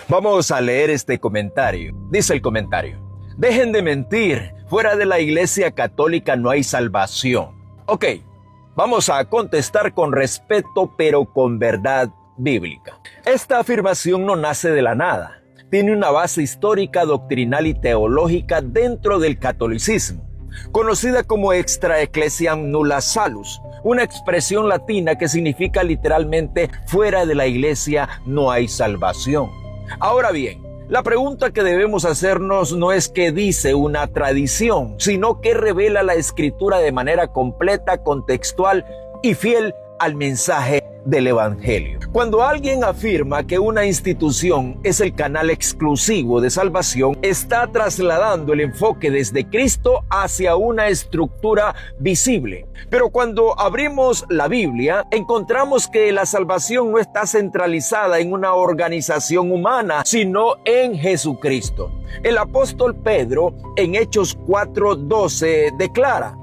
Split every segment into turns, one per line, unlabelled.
Vamos a leer este comentario. Dice el comentario: dejen de mentir, fuera de la Iglesia Católica no hay salvación. Ok, vamos a contestar con respeto, pero con verdad bíblica. Esta afirmación no nace de la nada. Tiene una base histórica, doctrinal y teológica dentro del catolicismo, conocida como extra ecclesiam nulla salus, una expresión latina que significa literalmente fuera de la iglesia no hay salvación. Ahora bien, la pregunta que debemos hacernos no es qué dice una tradición, sino qué revela la Escritura de manera completa, contextual y fiel al mensaje del Evangelio. Cuando alguien afirma que una institución es el canal exclusivo de salvación, está trasladando el enfoque desde Cristo hacia una estructura visible. Pero cuando abrimos la Biblia, encontramos que la salvación no está centralizada en una organización humana, sino en Jesucristo. El apóstol Pedro, en Hechos 4:12, declara: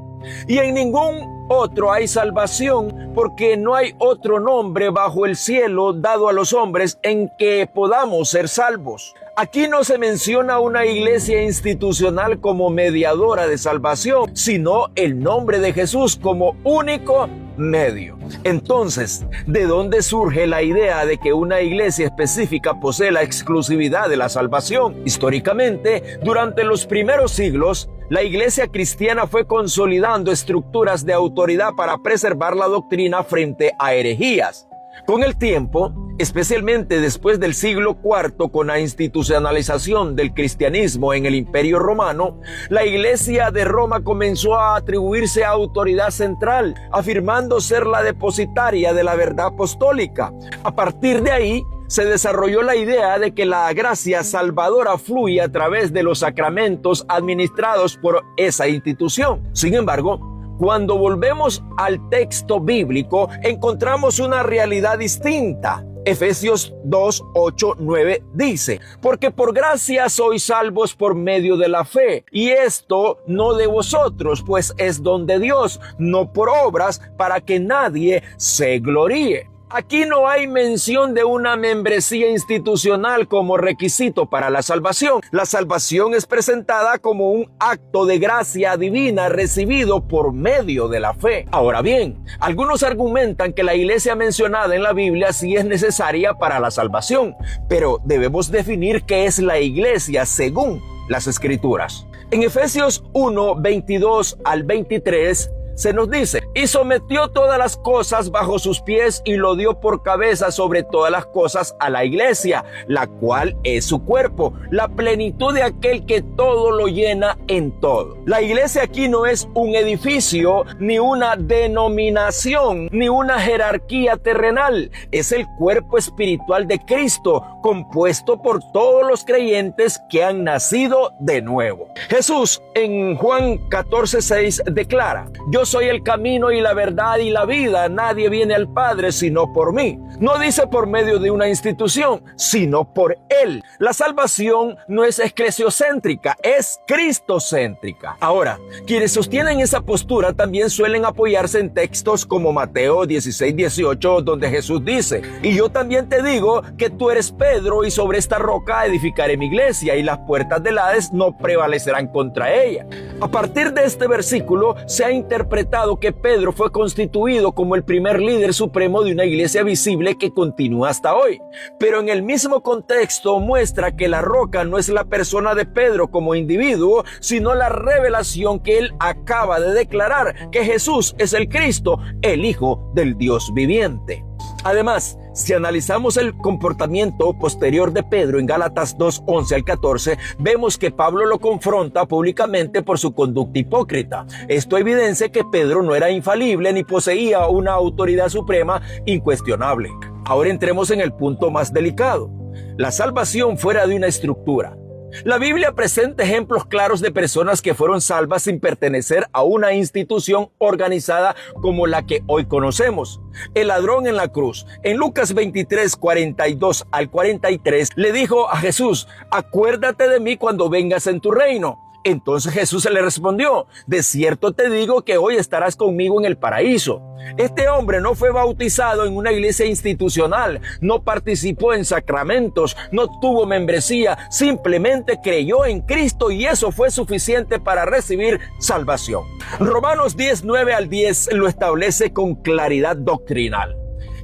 y en ningún otro hay salvación, porque no hay otro nombre bajo el cielo dado a los hombres en que podamos ser salvos. Aquí no se menciona una iglesia institucional como mediadora de salvación, sino el nombre de Jesús como único medio. Entonces, ¿de dónde surge la idea de que una iglesia específica posee la exclusividad de la salvación? Históricamente, durante los primeros siglos, la iglesia cristiana fue consolidando estructuras de autoridad para preservar la doctrina frente a herejías. Con el tiempo, especialmente después del siglo IV, con la institucionalización del cristianismo en el Imperio Romano, la Iglesia de Roma comenzó a atribuirse autoridad central, afirmando ser la depositaria de la verdad apostólica. A partir de ahí, se desarrolló la idea de que la gracia salvadora fluye a través de los sacramentos administrados por esa institución. Sin embargo, cuando volvemos al texto bíblico, encontramos una realidad distinta. Efesios 2:8-9 dice: porque por gracia sois salvos por medio de la fe, y esto no de vosotros, pues es don de Dios, no por obras, para que nadie se gloríe. Aquí no hay mención de una membresía institucional como requisito para la salvación. La salvación es presentada como un acto de gracia divina recibido por medio de la fe. Ahora bien, algunos argumentan que la iglesia mencionada en la Biblia sí es necesaria para la salvación, pero debemos definir qué es la iglesia según las Escrituras. En Efesios 1:22-23, se nos dice: y sometió todas las cosas bajo sus pies y lo dio por cabeza sobre todas las cosas a la iglesia, la cual es su cuerpo, la plenitud de aquel que todo lo llena en todo. La iglesia aquí no es un edificio, ni una denominación, ni una jerarquía terrenal. Es el cuerpo espiritual de Cristo, compuesto por todos los creyentes que han nacido de nuevo. Jesús en Juan 14:6 declara: yo soy el camino y la verdad y la vida. Nadie viene al Padre sino por mí. No dice por medio de una institución, sino por Él. La salvación no es eclesiocéntrica, es cristocéntrica. Ahora, quienes sostienen esa postura también suelen apoyarse en textos como Mateo 16:18, donde Jesús dice: y yo también te digo que tú eres Pedro, y sobre esta roca edificaré mi iglesia, y las puertas del Hades no prevalecerán contra ella. A partir de este versículo se ha interpretado que Pedro fue constituido como el primer líder supremo de una iglesia visible que continúa hasta hoy. Pero en el mismo contexto muestra que la roca no es la persona de Pedro como individuo, sino la revelación que él acaba de declarar, que Jesús es el Cristo, el Hijo del Dios viviente. Además, si analizamos el comportamiento posterior de Pedro en Gálatas 2:11-14, vemos que Pablo lo confronta públicamente por su conducta hipócrita. Esto evidencia que Pedro no era infalible ni poseía una autoridad suprema incuestionable. Ahora entremos en el punto más delicado: la salvación fuera de una estructura. La Biblia presenta ejemplos claros de personas que fueron salvas sin pertenecer a una institución organizada como la que hoy conocemos. El ladrón en la cruz, en Lucas 23:42-43, le dijo a Jesús: acuérdate de mí cuando vengas en tu reino. Entonces Jesús se le respondió, de cierto te digo que hoy estarás conmigo en el paraíso. Este hombre no fue bautizado en una iglesia institucional, no participó en sacramentos, no tuvo membresía, simplemente creyó en Cristo y eso fue suficiente para recibir salvación. Romanos 10, 9 al 10 lo establece con claridad doctrinal.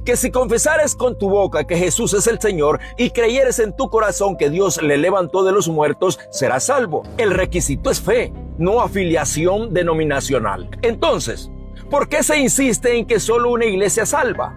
Que si confesares con tu boca que Jesús es el Señor y creyeres en tu corazón que Dios le levantó de los muertos, serás salvo. El requisito es fe, no afiliación denominacional. Entonces, ¿por qué se insiste en que solo una iglesia salva?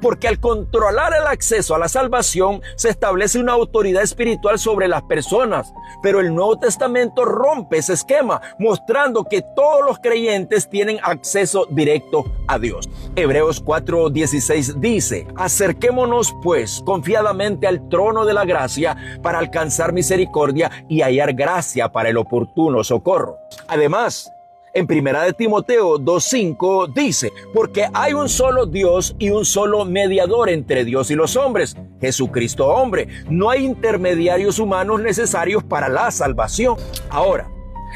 Porque al controlar el acceso a la salvación se establece una autoridad espiritual sobre las personas, pero el Nuevo Testamento rompe ese esquema, mostrando que todos los creyentes tienen acceso directo a Dios. Hebreos 4:16 dice, acerquémonos pues confiadamente al trono de la gracia para alcanzar misericordia y hallar gracia para el oportuno socorro. Además, en 1 de Timoteo 2:5 dice, porque hay un solo Dios y un solo mediador entre Dios y los hombres, Jesucristo hombre. No hay intermediarios humanos necesarios para la salvación. Ahora,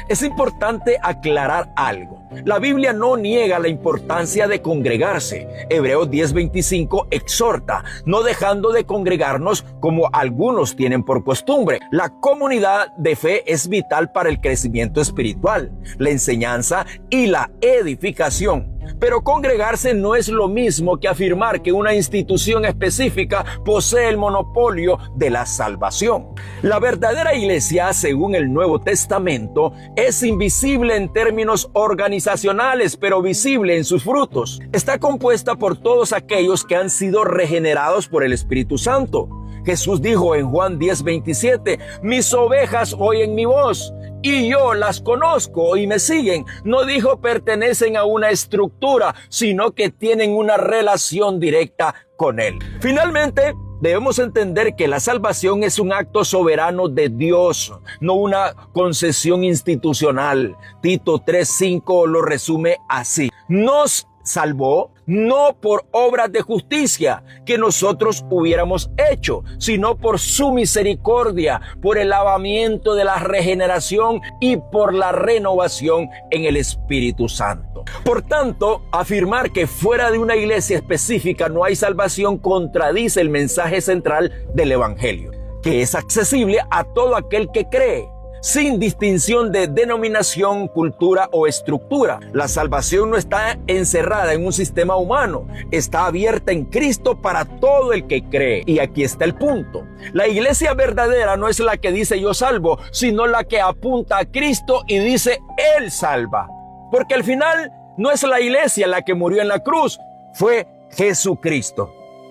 es importante aclarar algo. La Biblia no niega la importancia de congregarse. Hebreos 10:25 exhorta, no dejando de congregarnos como algunos tienen por costumbre. La comunidad de fe es vital para el crecimiento espiritual, la enseñanza y la edificación. Pero congregarse no es lo mismo que afirmar que una institución específica posee el monopolio de la salvación. La verdadera iglesia, según el Nuevo Testamento, es invisible en términos organizacionales, pero visible en sus frutos. Está compuesta por todos aquellos que han sido regenerados por el Espíritu Santo. Jesús dijo en Juan 10:27, mis ovejas oyen mi voz y yo las conozco y me siguen. No dijo pertenecen a una estructura, sino que tienen una relación directa con Él. Finalmente, debemos entender que la salvación es un acto soberano de Dios, no una concesión institucional. Tito 3:5 lo resume así. Nos salvó no por obras de justicia que nosotros hubiéramos hecho, sino por su misericordia, por el lavamiento de la regeneración y por la renovación en el Espíritu Santo. Por tanto, afirmar que fuera de una iglesia específica no hay salvación contradice el mensaje central del Evangelio, que es accesible a todo aquel que cree, sin distinción de denominación, cultura o estructura. La salvación no está encerrada en un sistema humano, está abierta en Cristo para todo el que cree. Y aquí está el punto. La iglesia verdadera no es la que dice yo salvo, sino la que apunta a Cristo y dice Él salva. Porque al final no es la iglesia la que murió en la cruz, fue Jesucristo.